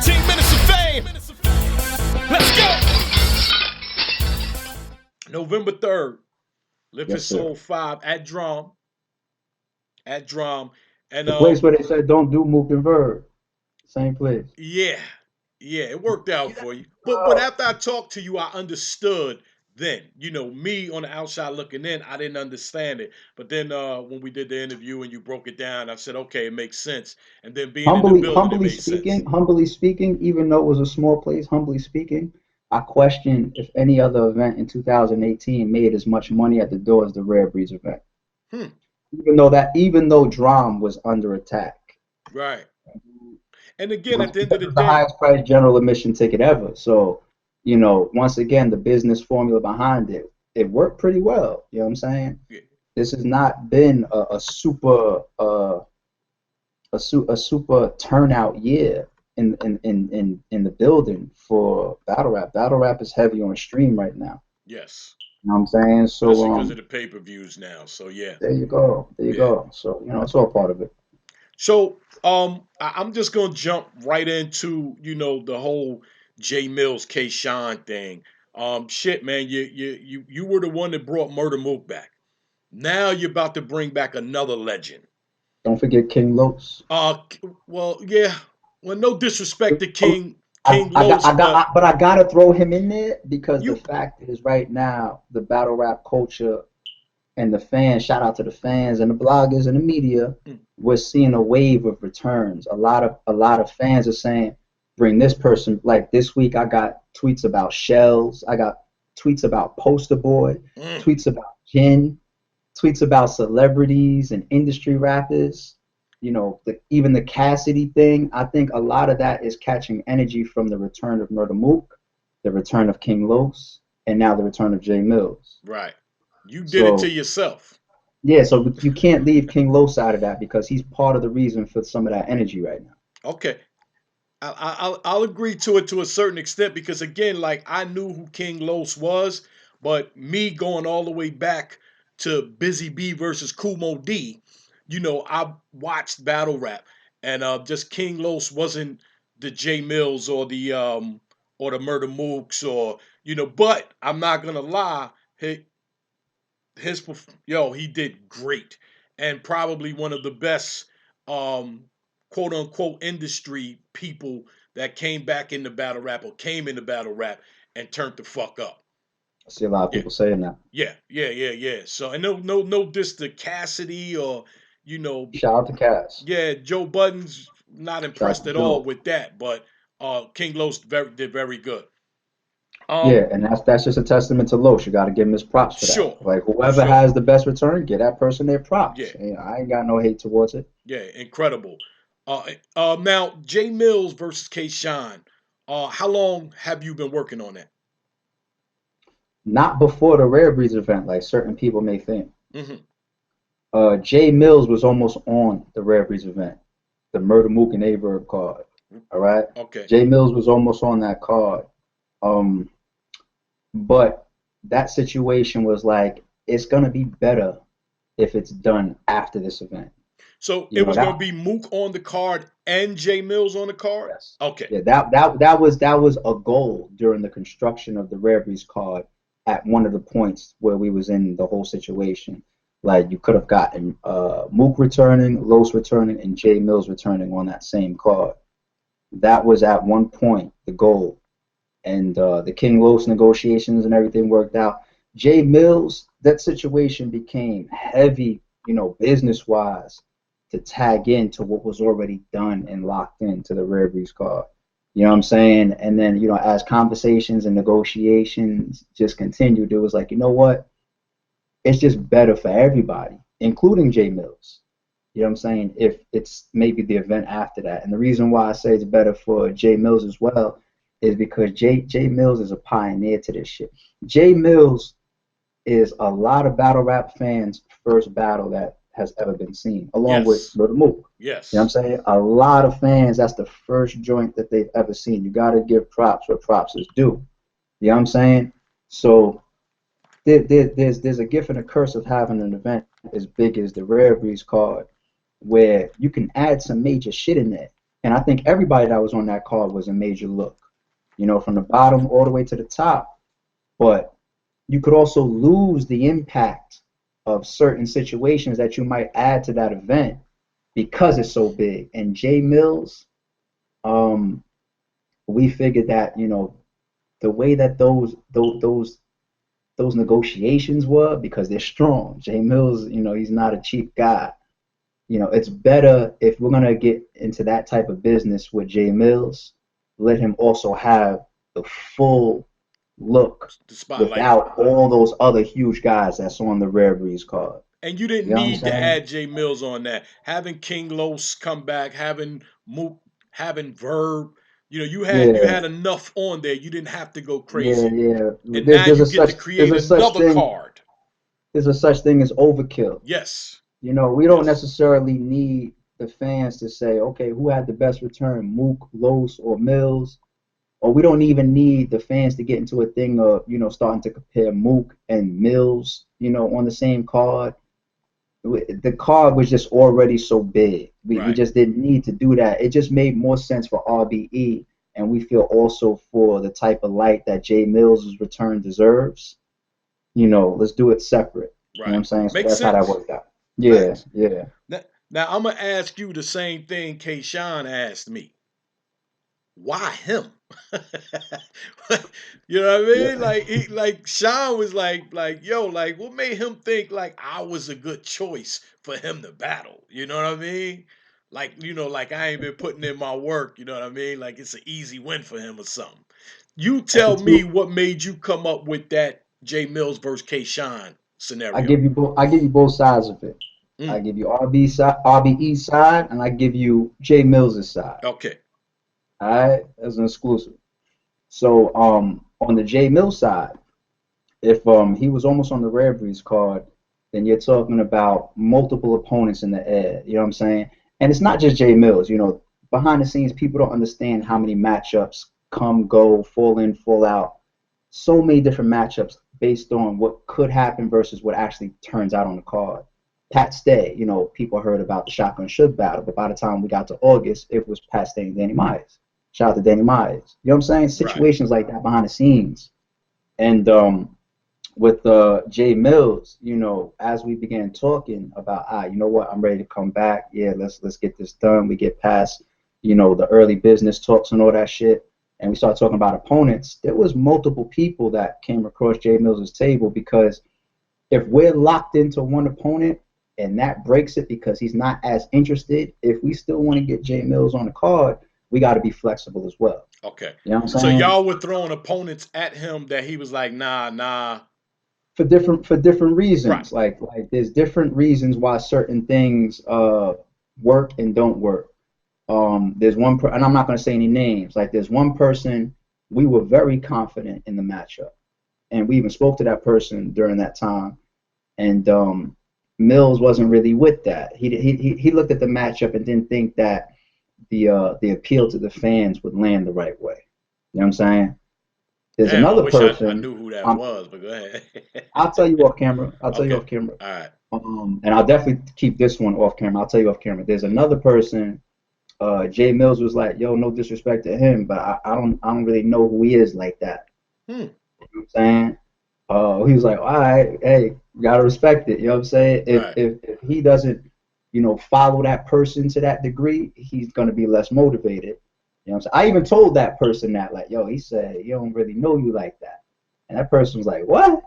15 minutes of fame. Let's go. November 3rd, Live Yes, His sir. Soul 5 at Drum. At Drum. And The place where they said don't do Mook and Verb. Same place. yeah, yeah, it worked out Yeah. for you. But after I talked to you, I understood then. You know, me on the outside looking in, I didn't understand it. But then when we did the interview and you broke it down, I said, okay, it makes sense. And then being in the building, it made sense. Humbly speaking, even though it was a small place, humbly speaking, I question if any other event in 2018 made as much money at the door as the Rare Breeds event. Hmm. Even though Drum was under attack. Right. And again, at the end Because of the it was the day, highest price general admission ticket ever. So, once again, the business formula behind it, it worked pretty well. You know what I'm saying? yeah, This has not been a super turnout year in the building for battle rap. Battle rap is heavy on stream right now. yes. You know what I'm saying? So Especially because of the pay-per-views now. So yeah. there you go. There you Yeah. go. So it's all part of it. So I'm just gonna jump right into the whole Jae Millz K Shine thing. Shit, man, you were the one that brought Murder Mook back. Now you're about to bring back another legend. Don't forget King Los. Well, yeah. Well, no disrespect to King Los, but But I gotta throw him in there because the you fact is, right now, the battle rap culture and the fans, shout out to the fans and the bloggers and the media, mm, we're seeing a wave of returns. A lot of fans are saying, bring this person. Like this week, I got tweets about Shells. I got tweets about Poster Boy, mm, tweets about Jin, tweets about celebrities and industry rappers. Even the Cassidy thing. I think a lot of that is catching energy from the return of Murder Mook, the return of King Los, and now the return of Jae Millz. right. You did it to So yourself. yeah, so you can't leave King Los out of that because he's part of the reason for some of that energy right now. Okay. I'll agree to it to a certain extent because again, like I knew who King Los was, but me going all the way back to Busy B versus Kumo D, I watched battle rap and just King Los wasn't the J Mills or the Murder Mooks but I'm not gonna lie, he did great and probably one of the best um quote unquote industry people that came back into battle rap or came into battle rap and turned the fuck up. I see a lot of Yeah, people saying that. yeah. So and no diss to Cassidy or you know Shout out to Cass. yeah, Joe Budden's not Shout out impressed to at all Joe. with that, but King Los did very good. Um Yeah, and that's just a testament to Los. You got to give him his props for that. sure, Like whoever sure. has the best return, get that person their Yeah, props. And I ain't got no hate towards it. yeah, incredible. Now Jae Millz versus K Shine. How long have you been working on that? Not before the Rare Breeds event, like certain people may think. Hmm. Jae Millz was almost on the Rare Breeds event, the Murder Mook and Averb card. All right, Okay. Jae Millz was almost on that card. Um, but that situation was like, it's gonna be better if it's done after this event. So You it know was going that. to be Mook on the card and Jae Millz on the card. Yes. Okay. Yeah, that was a goal during the construction of the Rare Breeds card at one of the points where we was in the whole situation. Like you could have gotten Mook returning, Los returning, and Jae Millz returning on that same card. That was at one point the goal, and the King Los negotiations and everything worked out. Jae Millz, that situation became heavy, business wise, to tag into what was already done and locked into the Rare Breeds card. You know what I'm saying? And then, as conversations and negotiations just continued, it was like, you know what? It's just better for everybody, including Jae Millz. You know what I'm saying? If it's maybe the event after that. And the reason why I say it's better for Jae Millz as well is because Jae Millz is a pioneer to this shit. Jae Millz is a lot of battle rap fans' first battle that has ever been seen, along with Yes. Little Mook. You know what I'm Yes. saying? A lot of fans, that's the first joint that they've ever seen. You got to give props where props is due. You know what I'm saying? So there's a gift and a curse of having an event as big as the Rare Breeds card where you can add some major shit in there And I think everybody that was on that card was a major look, you know, from the bottom all the way to the top. But you could also lose the impact of certain situations that you might add to that event because it's so big. And Jae Millz, um, we figured that, you know, the way that those negotiations were, because they're strong. Jae Millz, you know, he's not a cheap guy. You know, it's better if we're gonna get into that type of business with Jae Millz, let him also have the full look The spotlight. without all those other huge guys that's on the Rare Breeds card. And you didn't You know what I'm need to saying? add Jae Millz on that. Having King Los come back, having Mook, having Verb, you know, you Yeah, had enough on there. You didn't have to go yeah, crazy. yeah. And now you get to There's create a such another thing card. there's a such thing as overkill. Yes. You know, we don't Yes. necessarily need the fans to say, okay, who had the best return, Mook, Los, or Mills? Or we don't even need the fans to get into a thing of, you know, starting to compare Mook and Mills, you know, on the same card. The card was just already so big. We Right. just didn't need to do that. It just made more sense for RBE, and we feel also for the type of light that Jae Millz' return deserves. You know, let's do it separate. You know what Right. I'm saying? So Makes that's how that sense. worked out. Yeah, Facts. yeah. Now I'm gonna ask you the same thing Kayshawn asked me. Why him? You know what I mean? Yeah. Like Sean was like, yo, like what made him think like I was a good choice for him to battle? You know what I mean? Like, you know, like I ain't been putting in my work, you know what I mean? Like it's an easy win for him or something. You That's a tell me two. what made you come up with that Jay Mills versus K Shine I scenario. give you both. I give you both sides of it. I Mm, give you RBE side, and I give you Jay Mill's side. okay. All right, as an exclusive. So, on the Jay Mills side, if he was almost on the Rare Breeds card, then you're talking about multiple opponents in the air. You know what I'm saying? And it's not just Jay Mills. You know, behind the scenes, people don't understand how many matchups come, go, fall in, fall out. So many different matchups based on what could happen versus what actually turns out on the card. Pat Stay, you know, people heard about the Shotgun Should battle, but by the time we got to August, it was Pat Stay and Danny Myers. Shout out to Danny Myers. You know what I'm saying? Right. Situations like that behind the scenes. And with Jay Mills, you know, as we began talking about, you know what, I'm ready to come back. Yeah, let's get this done. We get past, you know, the early business talks and all that shit, and we start talking about opponents. There was multiple people that came across Jay Mills' table because if we're locked into one opponent and that breaks it because he's not as interested, if we still want to get Jay Mills on the card, we got to be flexible as well. Okay. You know what I'm So saying? y'all were throwing opponents at him that he was like, nah, nah. For different Right. reasons. Like there's different reasons why certain things work and don't work. There's and I'm not going to say any names. Like there's one person we were very confident in the matchup, and we even spoke to that person during that time. And Mills wasn't really with that. He looked at the matchup and didn't think that the appeal to the fans would land the right way. You know what I'm saying? There's Damn, I another wish I person. knew who that Um, was, but go ahead. I'll tell you off camera. I'll tell you Okay. off camera. All right. And I'll definitely keep this one off camera. I'll tell you off camera. There's another person. Jay Mills was like, "Yo, no disrespect to him, but I don't really know who he is like that." Hmm. You know what I'm saying? He was like, "All right, hey, you gotta respect it." You know what I'm saying? Right. If he doesn't, you know, follow that person to that degree, he's gonna be less motivated. You know what I'm saying? I even told that person that, like, yo, he said, "You don't really know you like that," and that person was like, "What?"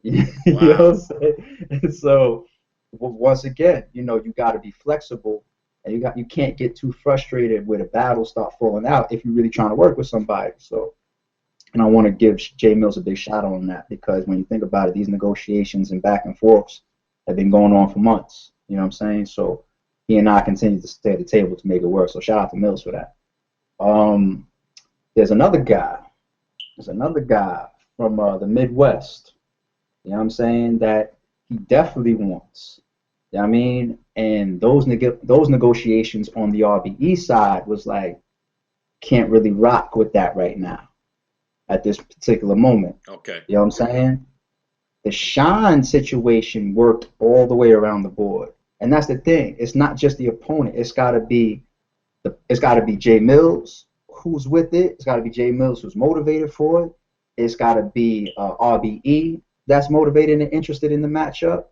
You know what I'm Wow. saying? And so once again, you know, you got to be flexible, and you can't get too frustrated with a battle start falling out if you're really trying to work with somebody. So, and I want to give Jay Mills a big shout out on that because when you think about it, these negotiations and back and forths have been going on for months. You know what I'm saying? So he and I continue to stay at the table to make it work. So shout out to Mills for that. Um, there's another guy. There's another guy from the Midwest. You know what I'm saying? That he definitely wants. You know what I mean? And those negotiations on the RBE side was like, can't really rock with that right now at this particular moment. Okay. You know what I'm saying? The Shine situation worked all the way around the board. And that's the thing. It's not just the opponent. It's got to be It's got to be Jae Millz who's with it. It's got to be Jae Millz who's motivated for it. It's got to be RBE that's motivated and interested in the matchup.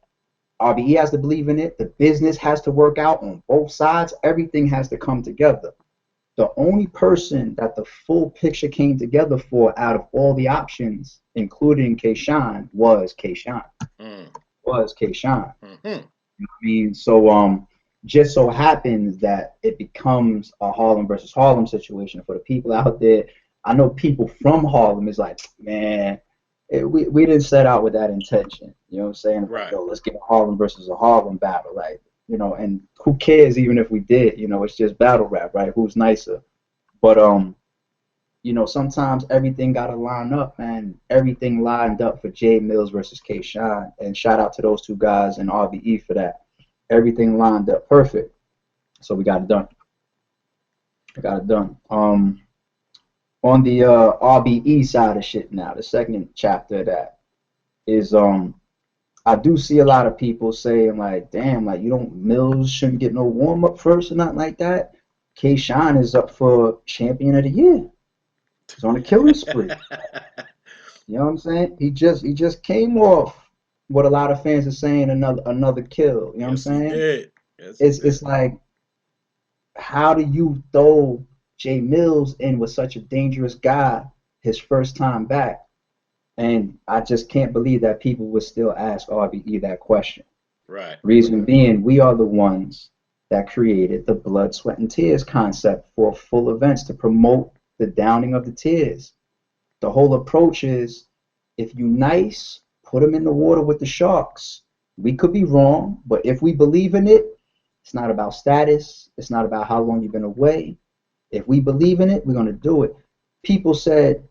RBE has to believe in it. The business has to work out on both sides. Everything has to come together. The only person that the full picture came together for out of all the options, including Kayshawn, was Kayshawn. Was Kayshawn. Mm-hmm. You know what I mean? So just so happens that it becomes a Harlem versus Harlem situation for the people out there. I know people from Harlem is like, man, we didn't set out with that intention. You know what I'm saying? Right. Like, yo, let's get a Harlem versus a Harlem battle. Like, you know, and who cares even if we did? You know, it's just battle rap, right? Who's nicer? But you know, sometimes everything got to line up, man. Everything lined up for Jae Millz versus Kayshawn, and shout out to those two guys and RBE for that. Everything lined up perfect, so we got it done. On the RBE side of shit now, the second chapter of that is I do see a lot of people saying like, damn, like Mills shouldn't get no warm up first or nothing like that. Kayshawn is up for champion of the year. He's on a killing spree. You know what I'm saying? He just came off what a lot of fans are saying another kill. You know what I'm saying? He did. Yes, it's like, how do you throw Jae Millz in with such a dangerous guy his first time back? And I just can't believe that people would still ask RBE that question. Right. Reason being, we are the ones that created the blood, sweat, and tears concept for full events to promote the downing of the tears. The whole approach is, if you nice, put them in the water with the sharks. We could be wrong, but if we believe in it, it's not about status. It's not about how long you've been away. If we believe in it, we're going to do it. People said,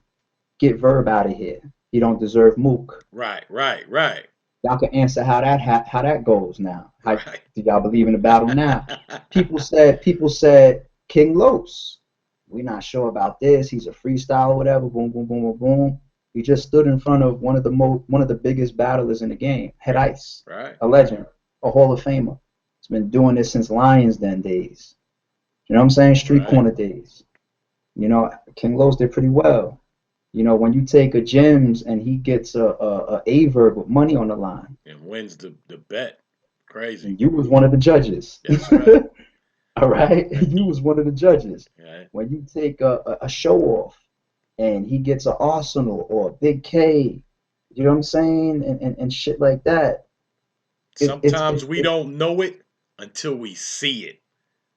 get Verb out of here. He don't deserve Mook. Right. Y'all can answer how that goes now. Do y'all believe in the battle now? People said King Los. We're not sure about this. He's a freestyle or whatever. Boom, boom, boom, boom, boom. He just stood in front of one of the biggest battlers in the game, Head Ice, right. A legend, a Hall of Famer. He's been doing this since Lions Den days. You know what I'm saying? Street corner days. You know, King Los did pretty well. You know, when you take a Gems and he gets a Averb with money on the line and wins the bet, crazy. And you was one of the judges. That's right. All right, you was one of the judges. Right. When you take a show off and he gets an Arsenal or a Big K, you know what I'm saying, and shit like that. Sometimes we don't know it until we see it.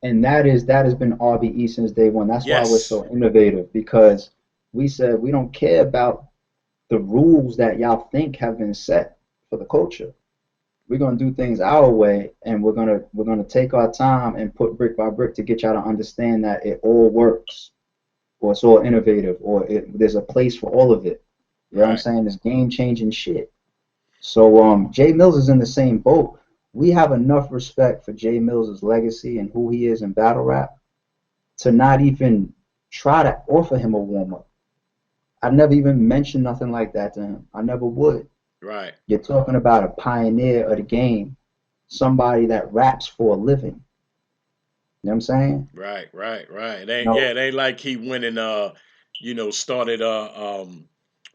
And that has been RBE since day one. That's why we're so innovative, because we said we don't care about the rules that y'all think have been set for the culture. We're gonna do things our way, and we're gonna take our time and put brick by brick to get y'all to understand that it all works, or it's all innovative, or there's a place for all of it. You know what I'm saying? It's game changing shit. So Jae Millz is in the same boat. We have enough respect for Jae Millz' legacy and who he is in battle rap to not even try to offer him a warm up. I never even mentioned nothing like that to him. I never would. Right. You're talking about a pioneer of the game, somebody that raps for a living. You know what I'm saying? Right. It ain't like he went and started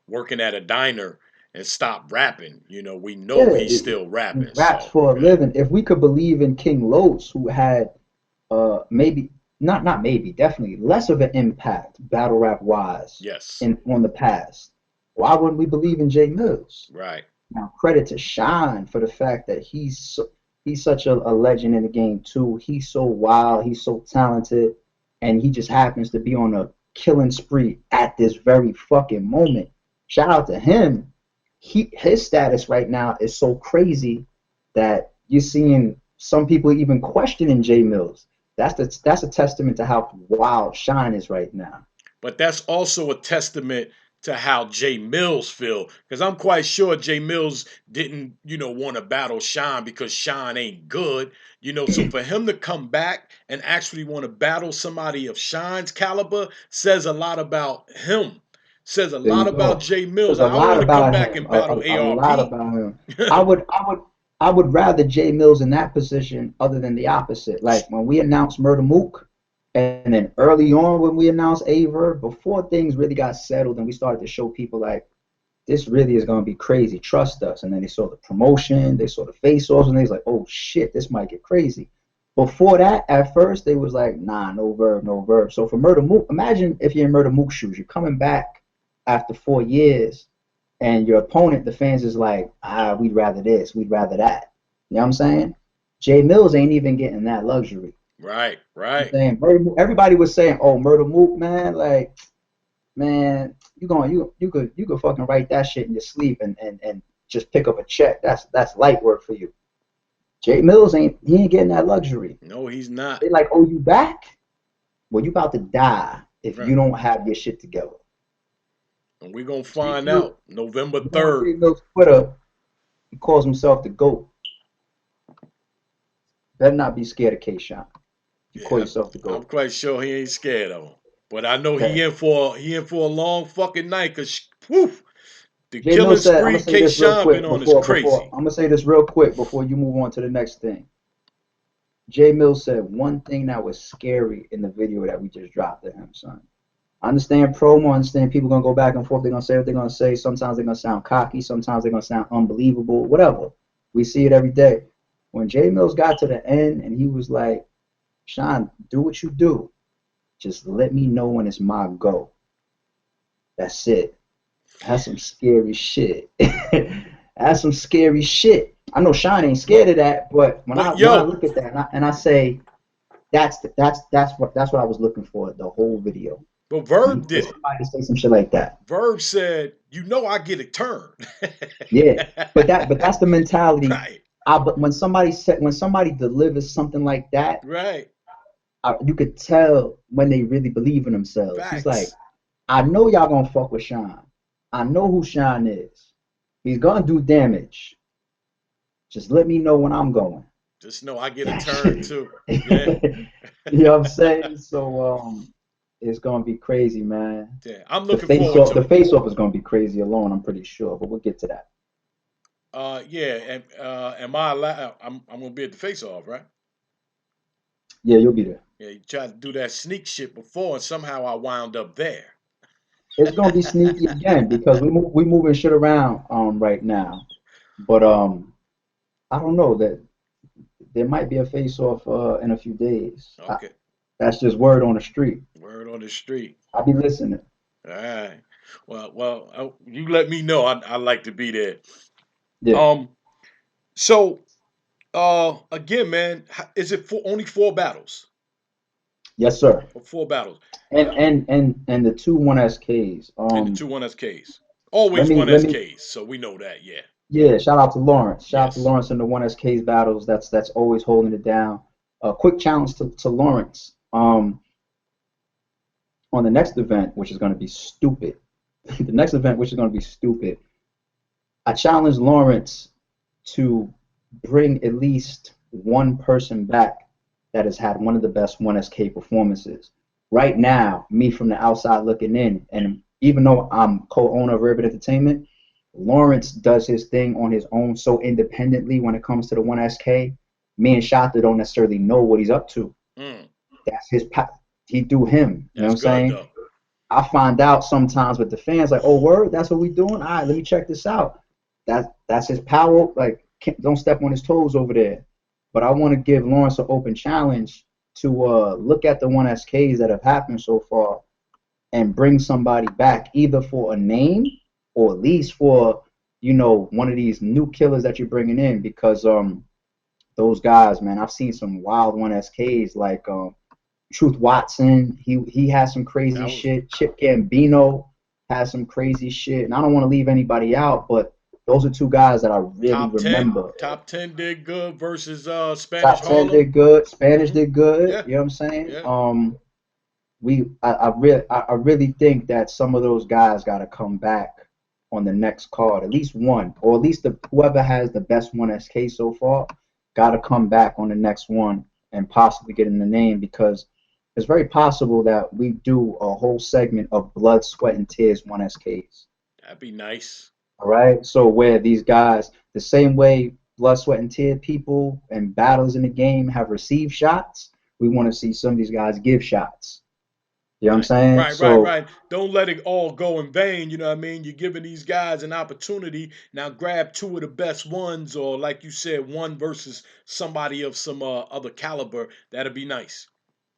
working at a diner and stopped rapping. You know, we know he's still rapping. He raps for a living. If we could believe in King Los, who had definitely less of an impact battle rap wise on the past, why wouldn't we believe in Jae Millz? Right. Now, credit to Shine for the fact that he's such a legend in the game too. He's so wild, he's so talented, and he just happens to be on a killing spree at this very fucking moment. Shout out to him. His status right now is so crazy that you're seeing some people even questioning Jae Millz. That's a testament to how wild Shine is right now. But that's also a testament to how Jae Millz feel, because I'm quite sure Jae Millz didn't, want to battle Shine because Shine ain't good, So for him to come back and actually want to battle somebody of Shine's caliber says a lot about him. Says a lot about Jae Millz. I want to come back and battle ARP. A lot about him. I would rather Jae Millz in that position other than the opposite. Like when we announced Murder Mook, And then early on when we announced Aver, before things really got settled and we started to show people like this really is gonna be crazy, trust us. And then they saw the promotion, they saw the face-offs, and they was like, oh shit, this might get crazy. Before that, at first they was like, nah, no verb, no verb. So for Murder Mook, imagine if you're in Murder Mook's shoes, you're coming back after 4 years, and your opponent, the fans, is like, we'd rather this, we'd rather that. You know what I'm saying? Jae Millz ain't even getting that luxury. Right, I'm right. saying everybody was saying, "Oh, Murder Mook, man, like, man, you could fucking write that shit in your sleep and just pick up a check. That's light work for you." Jae Millz ain't getting that luxury. No, he's not. They like, "Oh, you back? Well, you about to die if Right. you don't have your shit together." And we're gonna Jae find Millz, out November you know, on 3rd. Jae Millz Twitter, he calls himself the GOAT. Better not be scared of K-Shot. You call Yeah, yourself the I'm GOAT. quite sure he ain't scared of him. But I know Okay. he in for a long fucking night because whew, the Jae killing Millz said, "I'm gonna spree say K this real Sean been quick on is before crazy. I'm gonna say this real quick before you move on to the next thing." Jae Millz said one thing that was scary in the video that we just dropped to him, son. I understand promo, I understand people gonna go back and forth, they're gonna say what they're gonna say. Sometimes they're gonna sound cocky, sometimes they're gonna sound unbelievable, whatever. We see it every day. When Jae Millz got to the end and he was like, Sean, do what you do. Just let me know when it's my go. That's it. That's some scary shit. That's some scary shit. I know Sean ain't But scared of that, but but when I yo, look at that and I say that's what I was looking for the whole video. but For Verb did it. somebody to say some shit like that. Verb said, "You know I get a turn." Yeah, but that's the mentality. Right, But when somebody delivers something like that, right. you could tell when they really believe in themselves. He's like, Facts. I know y'all gonna fuck with Sean. I know who Sean is. He's gonna do damage. Just let me know when I'm going. Just know I get a That turn shit. too. Yeah. You know what I'm saying? So it's gonna be crazy, man. Yeah. I'm looking forward The to it. face off is gonna be crazy alone, I'm pretty sure, but we'll get to that. Yeah, and am I allowed? I'm gonna be at the face off, right? Yeah, you'll be there. Yeah, you tried to do that sneak shit before, and somehow I wound up there. It's gonna be sneaky again because we moving shit around right now. But I don't know that there might be a face off in a few days. Okay. That's just word on the street. Word on the street. I'll be listening. All right. Well, you let me know. I like to be there. Yeah. Um. So, again, man, is it only 4 battles? Yes, sir. Or 4 battles? And the two 1SKs. And the two 1SKs. Always Let me 1SKs. So we know that. Yeah. Yeah, shout out to Lawrence. Shout out to Yes. Lawrence in the 1SK's battles. That's always holding it down. A quick challenge to Lawrence. On the next event, which is going to be stupid. The next event, which is going to be stupid. I challenge Lawrence to bring at least one person back that has had one of the best 1SK performances. Right now, me from the outside looking in, and even though I'm co-owner of Ribbit Entertainment, Lawrence does his thing on his own so independently when it comes to the 1SK. Me and Shata don't necessarily know what he's up to. Mm, That's he do him. You know what that's I'm good saying? though. I find out sometimes with the fans like, oh word, that's what we doing. All right, let me check this out. That's his power. Like, don't step on his toes over there. But I want to give Lawrence an open challenge to look at the 1SKs that have happened so far and bring somebody back either for a name or at least for one of these new killers that you're bringing in because those guys, man, I've seen some wild 1SKs like Truth Watson. He has some crazy That was shit. Chip Gambino has some crazy shit, and I don't want to leave anybody out, but those are two guys that I really top 10. remember. Top 10 did good versus Spanish Top 10 Harlem. did good. Spanish Hmm. did good. Yeah. You know what I'm saying? Yeah. I really think that some of those guys got to come back on the next card. At least one, or at least whoever has the best 1SK so far, got to come back on the next one and possibly get in the name because it's very possible that we do a whole segment of blood, sweat, and tears 1SKs. That'd be nice. All right. So where these guys, the same way blood, sweat, and tear people and battles in the game have received shots, We want to see some of these guys give shots. You know what I'm saying? Right. Don't let it all go in vain. You know what I mean? You're giving these guys an opportunity. Now grab two of the best ones, or like you said, one versus somebody of some other caliber. That'd be nice.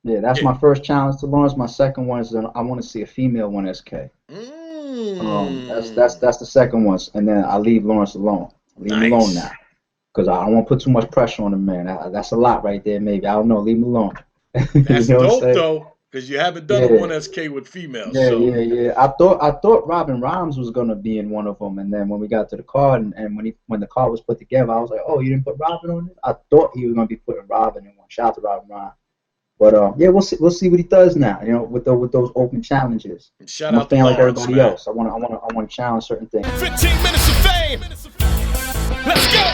Yeah, that's Yeah. my first challenge to Lawrence. My second one is I want to see a female 1SK. Mm. That's the second one, and then I leave Lawrence alone. Leave him alone Nice. now, because I don't want to put too much pressure on the man. That's a lot right there. Maybe I don't know. Leave him alone. You That's know what I'm dope saying? though, because you haven't done a Yeah, 1SK with females. yeah, So yeah, yeah. I thought Robin Rhymes was gonna be in one of them, and then when we got to the card, and when the card was put together, I was like, oh, you didn't put Robin on it? I thought he was gonna be putting Robin in one. Shout out to Robin Rhymes. But yeah, we'll see what he does now. You know, with those open challenges. shout I'm a out to fan like Lawrence, everybody man. else. I want to challenge certain things. 15 minutes of fame. Let's go.